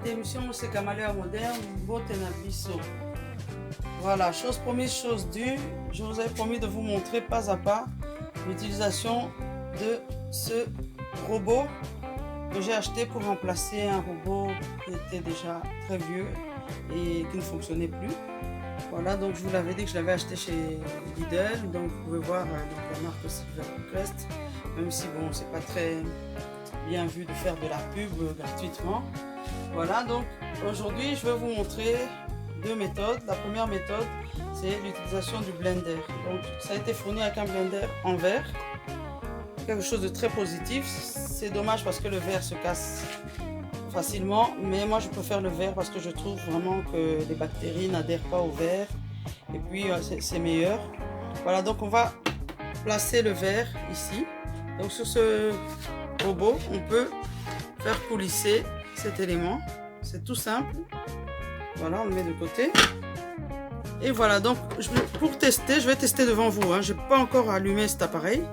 intermission, c'est Camaleur moderne, beauté na biso. Voilà, chose promise, chose due. Je vous avais promis de vous montrer pas à pas l'utilisation de ce robot que j'ai acheté pour remplacer un robot qui était déjà très vieux et qui ne fonctionnait plus. Voilà, donc je vous l'avais dit que je l'avais acheté chez Lidl, donc vous pouvez voir la marque Silvercrest, même si bon, c'est pas très bien vu de faire de la pub gratuitement. Voilà, donc aujourd'hui je vais vous montrer deux méthodes. La première méthode, c'est l'utilisation du blender. Donc ça a été fourni avec un blender en verre, quelque chose de très positif. C'est dommage parce que le verre se casse facilement, mais moi je préfère le verre parce que je trouve vraiment que les bactéries n'adhèrent pas au verre et puis c'est meilleur. Voilà, donc on va placer le verre ici. Donc sur ce robot, on peut faire coulisser cet élément. C'est tout simple. Voilà, on le met de côté. Et voilà, donc pour tester, je vais tester devant vous. Hein. Je n'ai pas encore allumé cet appareil.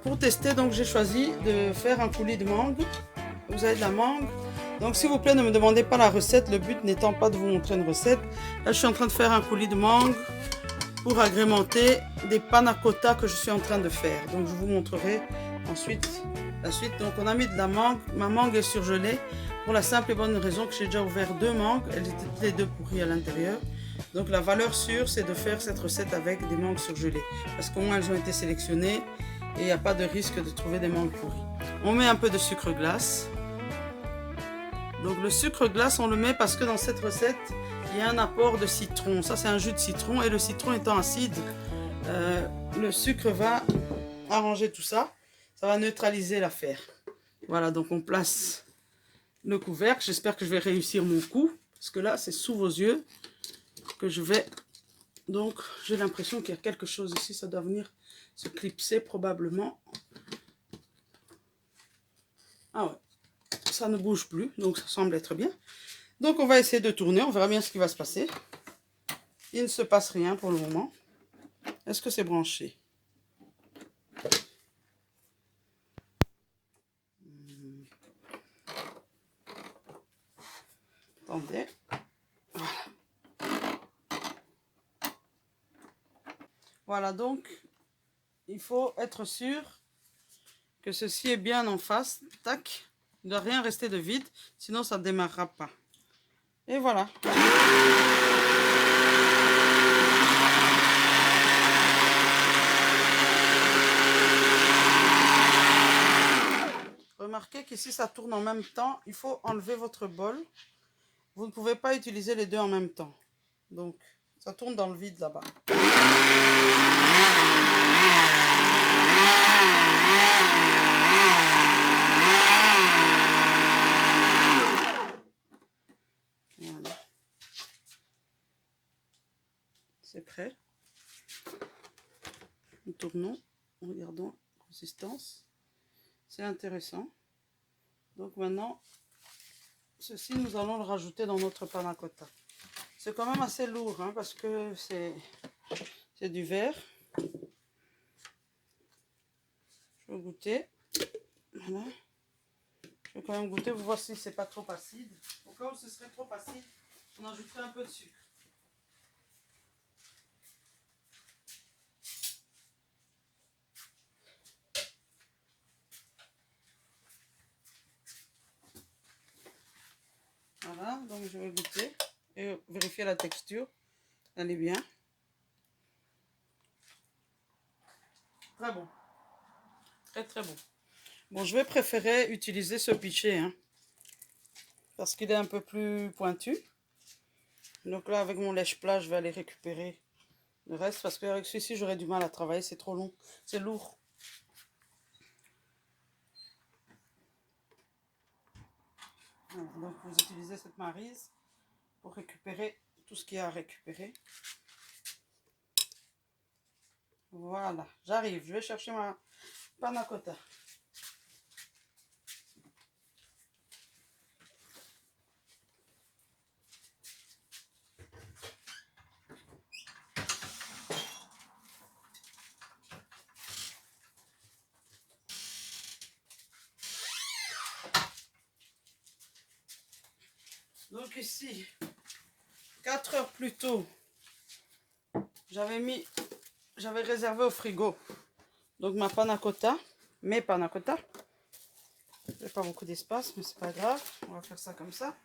Pour tester, donc j'ai choisi de faire un coulis de mangue. Vous avez de la mangue. Donc s'il vous plaît, ne me demandez pas la recette. Le but n'étant pas de vous montrer une recette. Là, je suis en train de faire un coulis de mangue pour agrémenter des panna cotta que je suis en train de faire. Donc je vous montrerai ensuite la suite. Donc on a mis de la mangue. Ma mangue est surgelée pour la simple et bonne raison que j'ai déjà ouvert deux mangues. Elles étaient toutes les deux pourries à l'intérieur. Donc la valeur sûre, c'est de faire cette recette avec des mangues surgelées. Parce qu'au moins elles ont été sélectionnées et il n'y a pas de risque de trouver des mangues pourries. On met un peu de sucre glace. Donc le sucre glace, on le met parce que dans cette recette, il y a un apport de citron. Ça, c'est un jus de citron et le citron étant acide, le sucre va arranger tout ça. Ça va neutraliser l'affaire. Voilà, donc on place le couvercle. J'espère que je vais réussir mon coup parce que là, c'est sous vos yeux que je vais... Donc, j'ai l'impression qu'il y a quelque chose ici. Ça doit venir se clipser probablement. Ah ouais. Ça ne bouge plus, donc ça semble être bien. Donc on va essayer de tourner, on verra bien ce qui va se passer. Il ne se passe rien pour le moment. Est-ce que c'est branché? Attendez. Voilà, donc il faut être sûr que ceci est bien en face. Tac. Il ne doit rien rester de vide, sinon ça ne démarrera pas. Et voilà. Remarquez qu'ici ça tourne en même temps. Il faut enlever votre bol. Vous ne pouvez pas utiliser les deux en même temps. Donc ça tourne dans le vide là-bas. Voilà. C'est prêt. Nous tournons, regardons la consistance. C'est intéressant. Donc maintenant, ceci, nous allons le rajouter dans notre panna cotta. C'est quand même assez lourd, hein, parce que c'est du verre. Je vais goûter. Voilà. Je vais quand même goûter pour voir si c'est pas trop acide. Au cas où ce serait trop acide, on ajouterait un peu de sucre. Voilà, donc je vais goûter et vérifier la texture. Elle est bien. Très bon. Très très bon. Bon, je vais préférer utiliser ce pichet, hein, parce qu'il est un peu plus pointu. Donc là, avec mon lèche-plat, je vais aller récupérer le reste, parce qu'avec celui-ci, j'aurais du mal à travailler, c'est trop long, c'est lourd. Voilà, donc vous utilisez cette maryse pour récupérer tout ce qu'il y a à récupérer. Voilà, j'arrive, je vais chercher ma panna cotta. Donc ici, 4 heures plus tôt, j'avais réservé au frigo. Donc ma panna cotta, mes panna cotta. J'ai pas beaucoup d'espace, mais c'est pas grave. On va faire ça comme ça.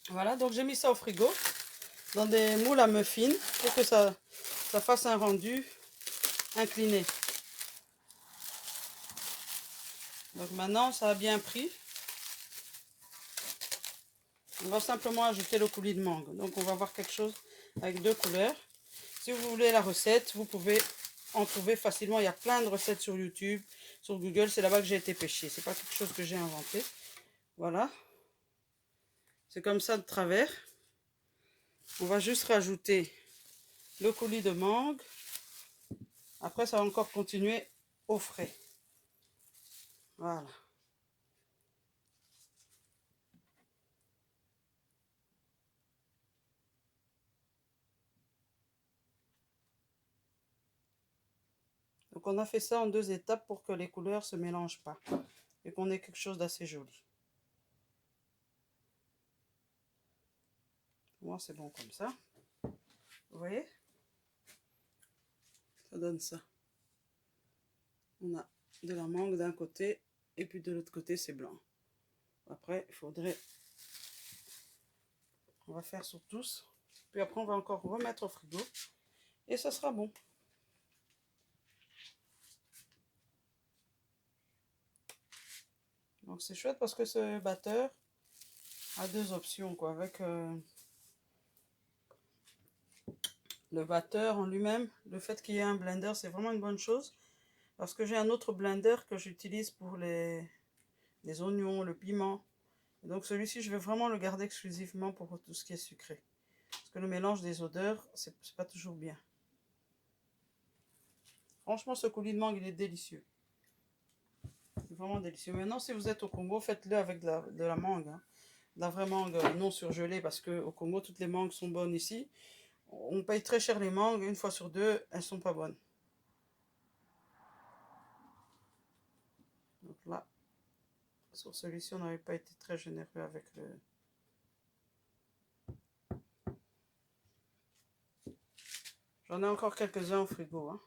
Voilà, donc j'ai mis ça au frigo, dans des moules à muffins, pour que ça fasse un rendu incliné. Donc maintenant, ça a bien pris. On va simplement ajouter le coulis de mangue. Donc on va avoir quelque chose avec 2 couleurs. Si vous voulez la recette, vous pouvez en trouver facilement. Il y a plein de recettes sur YouTube, sur Google. C'est là-bas que j'ai été pêcher. C'est pas quelque chose que j'ai inventé. Voilà. C'est comme ça de travers. On va juste rajouter le coulis de mangue. Après, ça va encore continuer au frais. Voilà. Donc on a fait ça en 2 étapes pour que les couleurs ne se mélangent pas et qu'on ait quelque chose d'assez joli. Moi c'est bon comme ça. Vous voyez? Ça donne ça. On a de la mangue d'un côté et puis de l'autre côté c'est blanc. Après il faudrait... On va faire sur tous. Puis après on va encore remettre au frigo et ça sera bon. Donc c'est chouette parce que ce batteur a 2 options quoi. Avec le batteur en lui-même, le fait qu'il y ait un blender c'est vraiment une bonne chose. Parce que j'ai un autre blender que j'utilise pour les oignons, le piment. Et donc celui-ci je vais vraiment le garder exclusivement pour tout ce qui est sucré. Parce que le mélange des odeurs c'est pas toujours bien. Franchement ce coulis de mangue il est délicieux. C'est vraiment délicieux. Maintenant, si vous êtes au Congo, faites-le avec de la mangue. Hein. De la vraie mangue non surgelée, parce qu'au Congo, toutes les mangues sont bonnes ici. On paye très cher les mangues, 1 fois sur 2, elles sont pas bonnes. Donc là, sur celui-ci, on n'avait pas été très généreux avec le... J'en ai encore quelques-uns au frigo. Hein.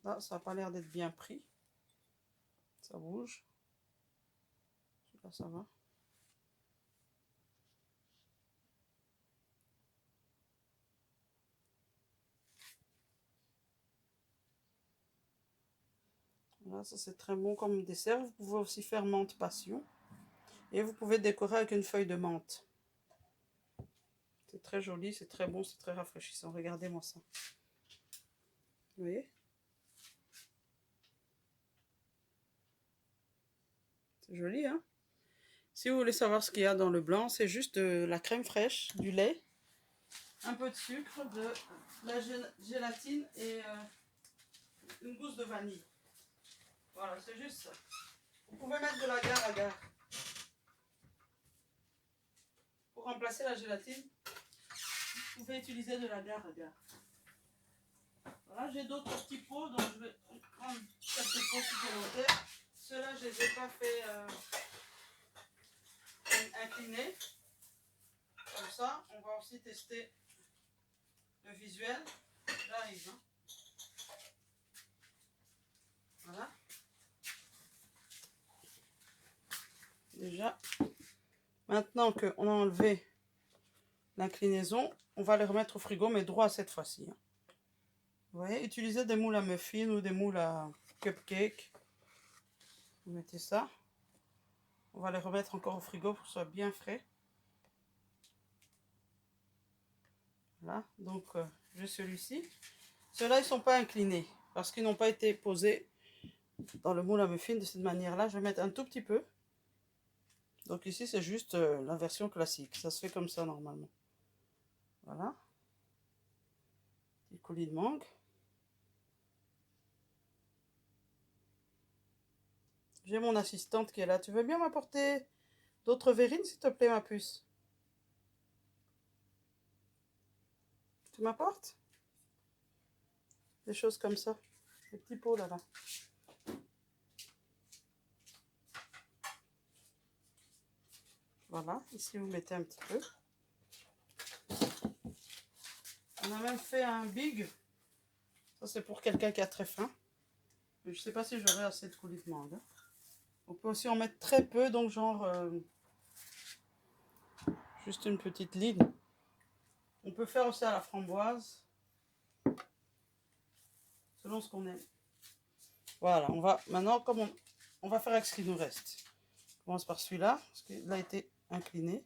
Là, ça n'a pas l'air d'être bien pris. Ça bouge. Là, ça va. Là, ça c'est très bon comme dessert. Vous pouvez aussi faire menthe passion. Et vous pouvez décorer avec une feuille de menthe. C'est très joli, c'est très bon, c'est très rafraîchissant. Regardez-moi ça. Vous voyez? C'est joli, hein? Si vous voulez savoir ce qu'il y a dans le blanc, c'est juste de la crème fraîche, du lait, un peu de sucre, de la gélatine et une gousse de vanille. Voilà, c'est juste ça. Vous pouvez mettre de l'agar-agar. Pour remplacer la gélatine, vous pouvez utiliser de l'agar-agar. Voilà, j'ai d'autres petits pots, donc je vais prendre quelques pots supplémentaires. Ceux-là, je ne les ai pas fait incliner. Comme ça, on va aussi tester le visuel. J'arrive. Hein. Voilà. Déjà, maintenant qu'on a enlevé l'inclinaison, on va les remettre au frigo, mais droit cette fois-ci. Hein. Vous voyez, utilisez des moules à muffins ou des moules à cupcake. Vous mettez ça. On va les remettre encore au frigo pour que ce soit bien frais. Voilà, donc j'ai celui-ci. Ceux-là, ils ne sont pas inclinés parce qu'ils n'ont pas été posés dans le moule à muffins de cette manière-là. Je vais mettre un tout petit peu. Donc ici, c'est juste la version classique. Ça se fait comme ça normalement. Voilà. Petit coulis de mangue. J'ai mon assistante qui est là. Tu veux bien m'apporter d'autres verrines, s'il te plaît, ma puce? Tu m'apportes des choses comme ça? Des petits pots là-bas. Voilà, ici vous mettez un petit peu. On a même fait un big. Ça c'est pour quelqu'un qui a très faim. Mais je sais pas si j'aurai assez de coulis de mangue. On peut aussi en mettre très peu, donc genre juste une petite ligne. On peut faire aussi à la framboise, selon ce qu'on aime. Voilà, on va maintenant, comme on va faire avec ce qui nous reste. On commence par celui-là, parce qu'il a été incliné.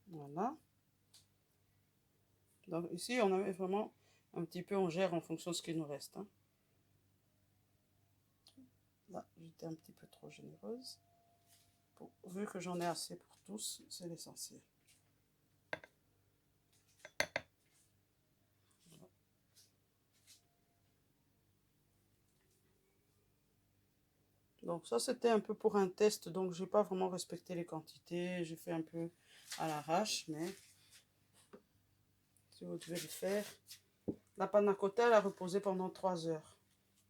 Voilà. Donc ici, on avait vraiment un petit peu, on gère en fonction de ce qui nous reste. Hein. Là, j'étais un petit peu trop généreuse. Vu que j'en ai assez pour tous, c'est l'essentiel. Voilà. Donc ça, c'était un peu pour un test. Donc, j'ai pas vraiment respecté les quantités. J'ai fait un peu à l'arrache, mais si vous devez le faire. La panna cotta, elle a reposé pendant 3 heures.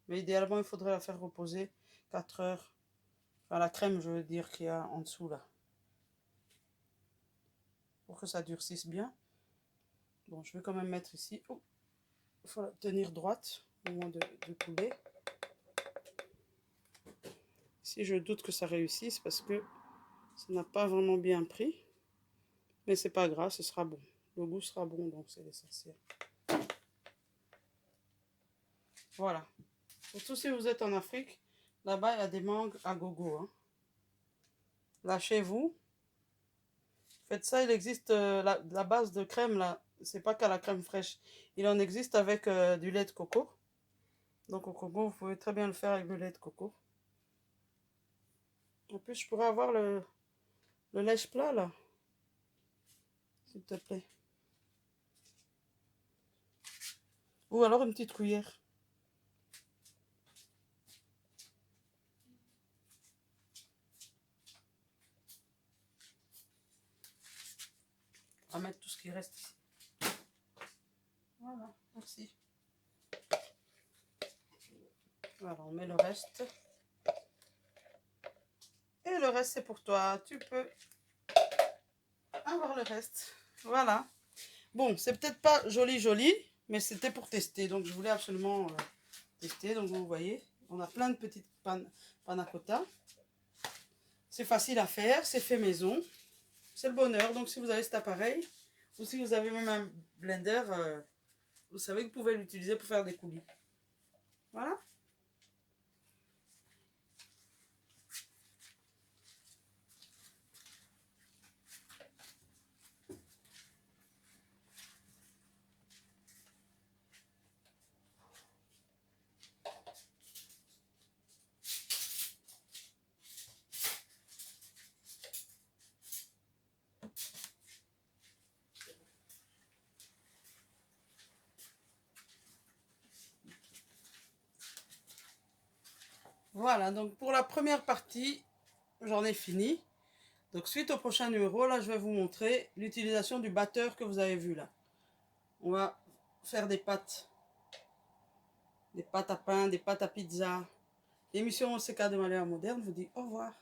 Mais idéalement, il faudrait la faire reposer 4 heures. Enfin, la crème, je veux dire, qu'il y a en dessous, là. Pour que ça durcisse bien. Bon, je vais quand même mettre ici. Oh, il faut la tenir droite au moment de couler. Ici, je doute que ça réussisse parce que ça n'a pas vraiment bien pris. Mais c'est pas grave, ce sera bon. Le goût sera bon, donc c'est l'essentiel. Voilà. Surtout si vous êtes en Afrique, là-bas, il y a des mangues à gogo. Hein. Lâchez-vous. Faites ça, il existe la base de crème, là. C'est pas qu'à la crème fraîche. Il en existe avec du lait de coco. Donc au coco, vous pouvez très bien le faire avec du lait de coco. En plus, je pourrais avoir le lèche-plat, là. S'il te plaît. Ou alors une petite cuillère. On va mettre tout ce qui reste ici. Voilà, merci. Voilà, on met le reste. Et le reste, c'est pour toi. Tu peux avoir le reste. Voilà. Bon, c'est peut-être pas joli, mais c'était pour tester. Donc, je voulais absolument tester. Donc, vous voyez, on a plein de petites panna cotta. C'est facile à faire, c'est fait maison. C'est le bonheur. Donc, si vous avez cet appareil, ou si vous avez même un blender, vous savez que vous pouvez l'utiliser pour faire des coulis. Voilà. Voilà, donc pour la première partie, j'en ai fini. Donc suite au prochain numéro, là je vais vous montrer l'utilisation du batteur que vous avez vu là. On va faire des pâtes à pain, des pâtes à pizza. L'émission CK de Malheur Moderne vous dit au revoir.